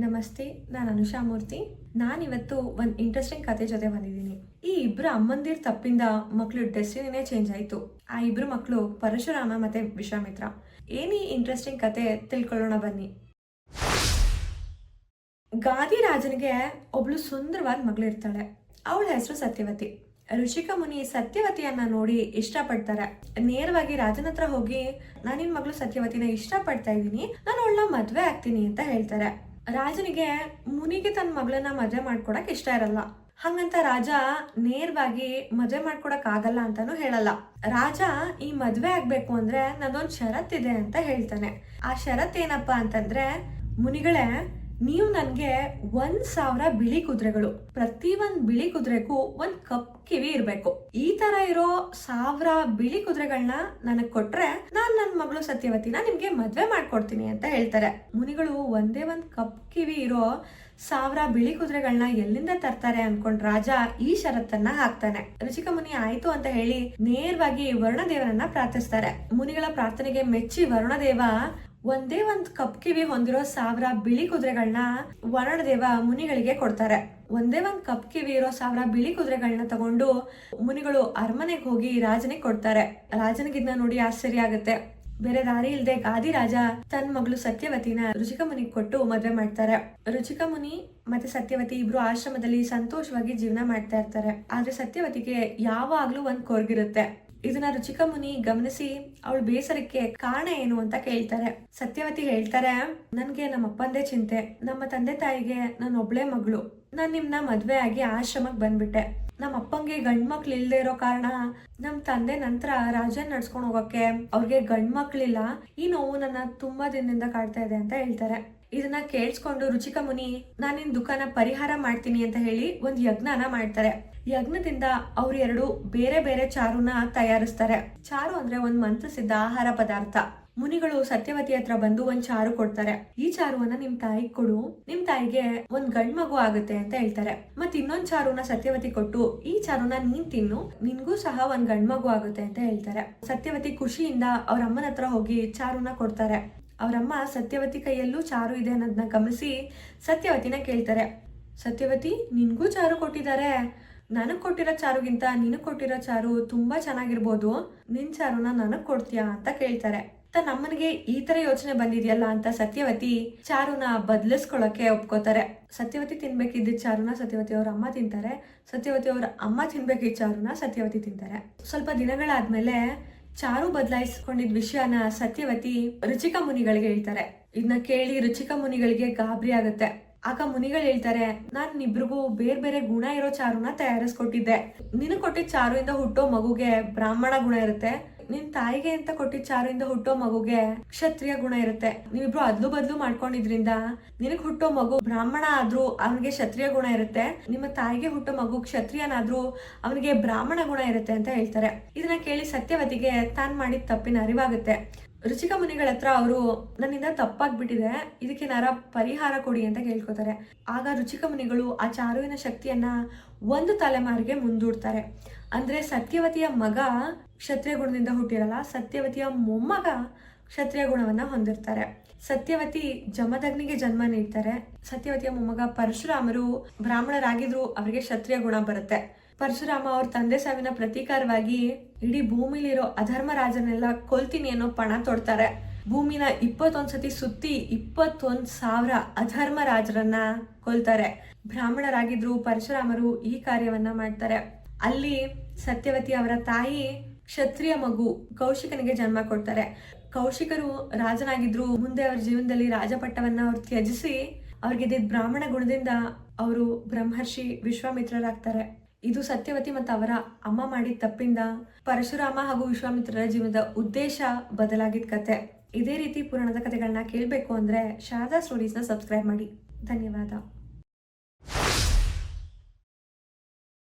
ನಮಸ್ತೆ, ನಾನು ಅನುಷಾ ಮೂರ್ತಿ. ನಾನಿವತ್ತು ಒಂದು ಇಂಟ್ರೆಸ್ಟಿಂಗ್ ಕತೆ ಜೊತೆ ಬಂದಿದ್ದೀನಿ. ಈ ಇಬ್ರು ಅಮ್ಮಂದಿರ ತಪ್ಪಿಂದ ಮಕ್ಕಳು ಡೆಸ್ಟಿನಿನೇ ಚೇಂಜ್ ಆಯಿತು. ಆ ಇಬ್ರು ಮಕ್ಕಳು ಪರಶುರಾಮ ಮತ್ತೆ ವಿಶ್ವಾಮಿತ್ರ. ಏನಿ ಇಂಟ್ರೆಸ್ಟಿಂಗ್ ಕತೆ ತಿಳ್ಕೊಳ್ಳೋಣ ಬನ್ನಿ. ಗಾದಿ ರಾಜನಿಗೆ ಒಬ್ಳು ಸುಂದರವಾದ ಮಗಳು ಇರ್ತಾಳೆ. ಅವಳ ಹೆಸರು ಸತ್ಯವತಿ. ಋಷಿಕ ಮುನಿ ಸತ್ಯವತಿಯನ್ನ ನೋಡಿ ಇಷ್ಟಪಡ್ತಾರೆ. ನೇರವಾಗಿ ರಾಜನ ಹತ್ರ ಹೋಗಿ, ನಾನು ನಿನ್ ಮಗಳು ಸತ್ಯವತಿನ ಇಷ್ಟಪಡ್ತಾ ಇದ್ದೀನಿ, ನಾನು ಅವಳನ್ನ ಮದ್ವೆ ಆಗ್ತೀನಿ ಅಂತ ಹೇಳ್ತಾರೆ. ರಾಜನಿಗೆ ಮುನಿಗೆ ತನ್ನ ಮಗಳನ್ನ ಮದ್ವೆ ಮಾಡ್ಕೊಡಕ್ ಇಷ್ಟ ಇರಲ್ಲ. ಹಂಗಂತ ರಾಜ ನೇರವಾಗಿ ಮದ್ವೆ ಮಾಡ್ಕೊಡಕ್ ಆಗಲ್ಲ ಅಂತಾನು ಹೇಳಲ್ಲ. ರಾಜ ಈ ಮದ್ವೆ ಆಗ್ಬೇಕು ಅಂದ್ರೆ ನಂದೊಂದ್ ಷರತ್ತಿದೆ ಅಂತ ಹೇಳ್ತಾನೆ. ಆ ಷರತ್ ಏನಪ್ಪಾ ಅಂತಂದ್ರೆ, ಮುನಿಗಳೇ, ನೀವು ನನ್ಗೆ 1,000 ಬಿಳಿ ಕುದುರೆಗಳು, ಪ್ರತಿ ಒಂದ್ ಬಿಳಿ ಕುದುರೆಗೂ ಒಂದ್ ಕಪ್ ಕಿವಿ ಇರ್ಬೇಕು. ಈ ತರ ಇರೋ 1,000 ಬಿಳಿ ಕುದುರೆಗಳನ್ನ ನನಗ್ ಕೊಟ್ರೆ ನಾನ್ ನನ್ ಮಗಳು ಸತ್ಯವತಿನ ನಿಮ್ಗೆ ಮದ್ವೆ ಮಾಡ್ಕೊಡ್ತೀನಿ ಅಂತ ಹೇಳ್ತಾರೆ. ಮುನಿಗಳು ಒಂದೇ ಒಂದ್ ಕಪ್ ಕಿವಿ ಇರೋ 1,000 ಬಿಳಿ ಕುದುರೆಗಳನ್ನ ಎಲ್ಲಿಂದ ತರ್ತಾರೆ ಅನ್ಕೊಂಡ್ ರಾಜ ಈ ಷರತ್ತನ್ನ ಹಾಕ್ತಾನೆ. ಋಷಿಕ ಮುನಿ ಆಯ್ತು ಅಂತ ಹೇಳಿ ನೇರವಾಗಿ ವರುಣದೇವನನ್ನ ಪ್ರಾರ್ಥಿಸ್ತಾರೆ. ಮುನಿಗಳ ಪ್ರಾರ್ಥನೆಗೆ ಮೆಚ್ಚಿ ವರುಣದೇವ ಒಂದೇ ಒಂದ್ ಕಪ್ ಕಿವಿ ಹೊಂದಿರೋ 1,000 ಬಿಳಿ ಕುದುರೆಗಳನ್ನ ವರುಣದೇವ ಮುನಿಗಳಿಗೆ ಕೊಡ್ತಾರೆ. ಒಂದೇ ಒಂದ್ ಕಪ್ ಕಿವಿ ಇರೋ 1,000 ಬಿಳಿ ಕುದುರೆಗಳನ್ನ ತಗೊಂಡು ಮುನಿಗಳು ಅರಮನೆಗೆ ಹೋಗಿ ರಾಜನಿಗೆ ಕೊಡ್ತಾರೆ. ರಾಜನಿಗೆ ಇದನ್ನ ನೋಡಿ ಆಶ್ಚರ್ಯ ಆಗುತ್ತೆ. ಬೇರೆ ದಾರಿ ಇಲ್ದೆ ಗಾದಿ ರಾಜ ತನ್ನ ಮಗಳು ಸತ್ಯವತಿನ ಋಷಿಕ ಮುನಿಗೆ ಕೊಟ್ಟು ಮದ್ವೆ ಮಾಡ್ತಾರೆ. ಋಷಿಕ ಮುನಿ ಮತ್ತೆ ಸತ್ಯವತಿ ಇಬ್ರು ಆಶ್ರಮದಲ್ಲಿ ಸಂತೋಷವಾಗಿ ಜೀವನ ಮಾಡ್ತಾ ಇರ್ತಾರೆ. ಆದ್ರೆ ಸತ್ಯವತಿಗೆ ಯಾವಾಗ್ಲೂ ಒಂದ್ ಕೊರ್ಗಿರುತ್ತೆ. ಇದನ್ನ ಋಷಿಕ ಮುನಿ ಗಮನಿಸಿ ಅವಳ ಬೇಸರಕ್ಕೆ ಕಾರಣ ಏನು ಅಂತ ಕೇಳ್ತಾರೆ. ಸತ್ಯವತಿ ಹೇಳ್ತಾರೆ, ನನ್ಗೆ ನಮ್ಮ ಅಪ್ಪಂದೇ ಚಿಂತೆ. ನಮ್ಮ ತಂದೆ ತಾಯಿಗೆ ನಾನು ಒಬ್ಳೆ ಮಗಳು. ನಾನ್ ನಿಮ್ನ ಮದ್ವೆ ಆಗಿ ಆಶ್ರಮಕ್ ಬಂದ್ಬಿಟ್ಟೆ. ನಮ್ಮ ಅಪ್ಪಂಗೆ ಗಂಡ್ ಮಕ್ಳು ಇಲ್ದೇ ಇರೋ ಕಾರಣ ನಮ್ ತಂದೆ ನಂತರ ರಾಜ್ಯ ನಡ್ಸ್ಕೊಂಡ್ ಹೋಗಕ್ಕೆ ಅವ್ರಿಗೆ ಗಂಡ್ ಮಕ್ಳಿಲ್ಲ. ಈ ನೋವು ನನ್ನ ತುಂಬಾ ದಿನದಿಂದ ಕಾಡ್ತಾ ಇದೆ ಅಂತ ಹೇಳ್ತಾರೆ. ಇದನ್ನ ಕೇಳಿಸ್ಕೊಂಡು ಋಷಿಕ ಮುನಿ ನಾನು ನಿನ್ ದುಃಖನ ಪರಿಹಾರ ಮಾಡ್ತೀನಿ ಅಂತ ಹೇಳಿ ಒಂದ್ ಯಜ್ಞನ ಮಾಡ್ತಾರೆ. ಯಜ್ಞದಿಂದ ಅವ್ರು 2 ಬೇರೆ ಬೇರೆ ಚಾರುನ ತಯಾರಿಸ್ತಾರೆ. ಚಾರು ಅಂದ್ರೆ ಒಂದ್ ಮಂತ್ರಸಿದ್ಧ ಆಹಾರ ಪದಾರ್ಥ. ಮುನಿಗಳು ಸತ್ಯವತಿ ಹತ್ರ ಬಂದು ಒಂದ್ ಚಾರು ಕೊಡ್ತಾರೆ. ಈ ಚಾರುವನ್ನ ನಿಮ್ ತಾಯಿಗೆ ಕೊಡು, ನಿಮ್ ತಾಯಿಗೆ ಒಂದ್ ಗಂಡ್ ಮಗು ಆಗುತ್ತೆ ಅಂತ ಹೇಳ್ತಾರೆ. ಮತ್ ಇನ್ನೊಂದ್ ಚಾರುನ ಸತ್ಯವತಿ ಕೊಟ್ಟು, ಈ ಚಾರುನ ನೀನ್ ತಿನ್ನು, ನಿನ್ಗೂ ಸಹ ಒಂದ್ ಗಂಡ್ ಮಗು ಆಗುತ್ತೆ ಅಂತ ಹೇಳ್ತಾರೆ. ಸತ್ಯವತಿ ಖುಷಿಯಿಂದ ಅವ್ರ ಅಮ್ಮನ ಹತ್ರ ಹೋಗಿ ಚಾರುನ ಕೊಡ್ತಾರೆ. ಅವರಮ್ಮ ಸತ್ಯವತಿ ಕೈಯಲ್ಲೂ ಚಾರು ಇದೆ ಅನ್ನೋದನ್ನ ಗಮನಿಸಿ ಸತ್ಯವತಿನ ಕೇಳ್ತಾರೆ, ಸತ್ಯವತಿ, ನಿನ್ಗೂ ಚಾರು ಕೊಟ್ಟಿದ್ದಾರೆ. ನನಗ್ ಕೊಟ್ಟಿರೋ ಚಾರುಗಿಂತ ನಿನಗ್ ಕೊಟ್ಟಿರೋ ಚಾರು ತುಂಬಾ ಚೆನ್ನಾಗಿರ್ಬೋದು. ನಿನ್ ಚಾರುನ ನನಗ್ ಕೊಡ್ತೀಯಾ ಅಂತ ಕೇಳ್ತಾರೆ. ತನ್ನ ಅಮ್ಮನಿಗೆ ಈ ತರ ಯೋಚನೆ ಬಂದಿದ್ಯಲ್ಲ ಅಂತ ಸತ್ಯವತಿ ಚಾರುನ ಬದಲಿಸ್ಕೊಳಕ್ಕೆ ಒಪ್ಕೋತಾರೆ. ಸತ್ಯವತಿ ತಿನ್ಬೇಕಿದ್ದ ಚಾರುನ ಸತ್ಯವತಿ ಅವ್ರ ಅಮ್ಮ ತಿಂತಾರೆ. ಸತ್ಯವತಿ ಅವ್ರ ಅಮ್ಮ ತಿನ್ಬೇಕಿದ್ದ ಚಾರುನ ಸತ್ಯವತಿ ತಿಂತಾರೆ. ಸ್ವಲ್ಪ ದಿನಗಳಾದ್ಮೇಲೆ ಚಾರು ಬದಲಾಯಿಸ್ಕೊಂಡಿದ್ ವಿಷಯನ ಸತ್ಯವತಿ ಋಷಿಕ ಮುನಿಗಳಿಗೆ ಹೇಳ್ತಾರೆ. ಇದನ್ನ ಕೇಳಿ ಋಷಿಕ ಮುನಿಗಳಿಗೆ ಗಾಬರಿ ಆಗುತ್ತೆ. ಆಗ ಮುನಿಗಳು ಹೇಳ್ತಾರೆ, ನಾನ್ ಇಬ್ರಿಗೂ ಬೇರೆ ಬೇರೆ ಗುಣ ಇರೋ ಚಾರುನ ತಯಾರಿಸ್ಕೊಟ್ಟಿದ್ದೆ. ನಿನಗ್ ಕೊಟ್ಟಿದ್ ಚಾರುಯಿಂದ ಹುಟ್ಟೋ ಮಗುಗೆ ಬ್ರಾಹ್ಮಣ ಗುಣ ಇರುತ್ತೆ, ನಿನ್ ತಾಯಿಗೆ ಅಂತ ಕೊಟ್ಟಿದ್ ಚಾರುಯಿಂದ ಹುಟ್ಟೋ ಮಗುಗೆ ಕ್ಷತ್ರಿಯ ಗುಣ ಇರುತ್ತೆ. ನೀವಿಬ್ರು ಅದ್ಲು ಬದ್ಲು ಮಾಡ್ಕೊಂಡಿದ್ರಿಂದ ನಿನಗ್ ಹುಟ್ಟೋ ಮಗು ಬ್ರಾಹ್ಮಣ ಆದ್ರೂ ಅವನಿಗೆ ಕ್ಷತ್ರಿಯ ಗುಣ ಇರುತ್ತೆ, ನಿಮ್ಮ ತಾಯಿಗೆ ಹುಟ್ಟೋ ಮಗು ಕ್ಷತ್ರಿಯನಾದ್ರೂ ಅವನಿಗೆ ಬ್ರಾಹ್ಮಣ ಗುಣ ಇರುತ್ತೆ ಅಂತ ಹೇಳ್ತಾರೆ. ಇದನ್ನ ಕೇಳಿ ಸತ್ಯವತಿಗೆ ತಾನ್ ಮಾಡಿದ ತಪ್ಪಿನ ಅರಿವಾಗುತ್ತೆ. ಋಷಿಕ ಮುನಿಗಳ ಹತ್ರ ಅವರು ನನ್ನಿಂದ ತಪ್ಪಾಗ್ಬಿಟ್ಟಿದೆ, ಇದಕ್ಕೆ ನಾರ ಪರಿಹಾರ ಕೊಡಿ ಅಂತ ಕೇಳ್ಕೊತಾರೆ. ಆಗ ಋಷಿಕ ಮುನಿಗಳು ಆ ಚಾರುವಿನ ಶಕ್ತಿಯನ್ನ 1 ತಲೆಮಾರಿಗೆ ಮುಂದೂಡ್ತಾರೆ. ಅಂದ್ರೆ ಸತ್ಯವತಿಯ ಮಗ ಕ್ಷತ್ರಿಯ ಗುಣದಿಂದ ಹುಟ್ಟಿರಲ್ಲ, ಸತ್ಯವತಿಯ ಮೊಮ್ಮಗ ಕ್ಷತ್ರಿಯ ಗುಣವನ್ನ ಹೊಂದಿರ್ತಾರೆ. ಸತ್ಯವತಿ ಜಮದಗ್ನಿಗೆ ಜನ್ಮ ನೀಡ್ತಾರೆ. ಸತ್ಯವತಿಯ ಮೊಮ್ಮಗ ಪರಶುರಾಮರು ಬ್ರಾಹ್ಮಣರಾಗಿದ್ರು ಅವರಿಗೆ ಕ್ಷತ್ರಿಯ ಗುಣ ಬರುತ್ತೆ. ಪರಶುರಾಮ ಅವ್ರ ತಂದೆ ಸಾವಿನ ಪ್ರತೀಕಾರವಾಗಿ ಇಡೀ ಭೂಮಿಲಿರೋ ಅಧರ್ಮ ರಾಜನೆಲ್ಲ ಕೊಲ್ತೀನಿ ಅನ್ನೋ ಪಣ ತೊಡ್ತಾರೆ. ಭೂಮಿನ 21 ಸತಿ ಸುತ್ತಿ 21,000 ಅಧರ್ಮ ರಾಜರನ್ನ ಕೊಲ್ತಾರೆ. ಬ್ರಾಹ್ಮಣರಾಗಿದ್ರು ಪರಶುರಾಮರು ಈ ಕಾರ್ಯವನ್ನ ಮಾಡ್ತಾರೆ. ಅಲ್ಲಿ ಸತ್ಯವತಿ ಅವರ ತಾಯಿ ಕ್ಷತ್ರಿಯ ಮಗು ಕೌಶಿಕನಿಗೆ ಜನ್ಮ ಕೊಡ್ತಾರೆ. ಕೌಶಿಕರು ರಾಜನಾಗಿದ್ರು. ಮುಂದೆ ಅವ್ರ ಜೀವನದಲ್ಲಿ ರಾಜಪಟ್ಟವನ್ನ ಅವ್ರು ತ್ಯಜಿಸಿ ಅವ್ರಿಗೆ ಬ್ರಾಹ್ಮಣ ಗುಣದಿಂದ ಅವರು ಬ್ರಹ್ಮರ್ಷಿ ವಿಶ್ವಾಮಿತ್ರರಾಗ್ತಾರೆ. ಇದು ಸತ್ಯವತಿ ಮತ್ತು ಅವರ ಅಮ್ಮ ಮಾಡಿದ ತಪ್ಪಿಂದ ಪರಶುರಾಮ ಹಾಗೂ ವಿಶ್ವಾಮಿತ್ರರ ಜೀವನದ ಉದ್ದೇಶ ಬದಲಾಗಿದ್ದ ಕತೆ. ಇದೇ ರೀತಿ ಪುರಾಣದ ಕಥೆಗಳನ್ನ ಕೇಳಬೇಕು ಅಂದ್ರೆ ಶಾರದಾ ಸ್ಟೋರೀಸ್ನ ಸಬ್ಸ್ಕ್ರೈಬ್ ಮಾಡಿ. ಧನ್ಯವಾದ.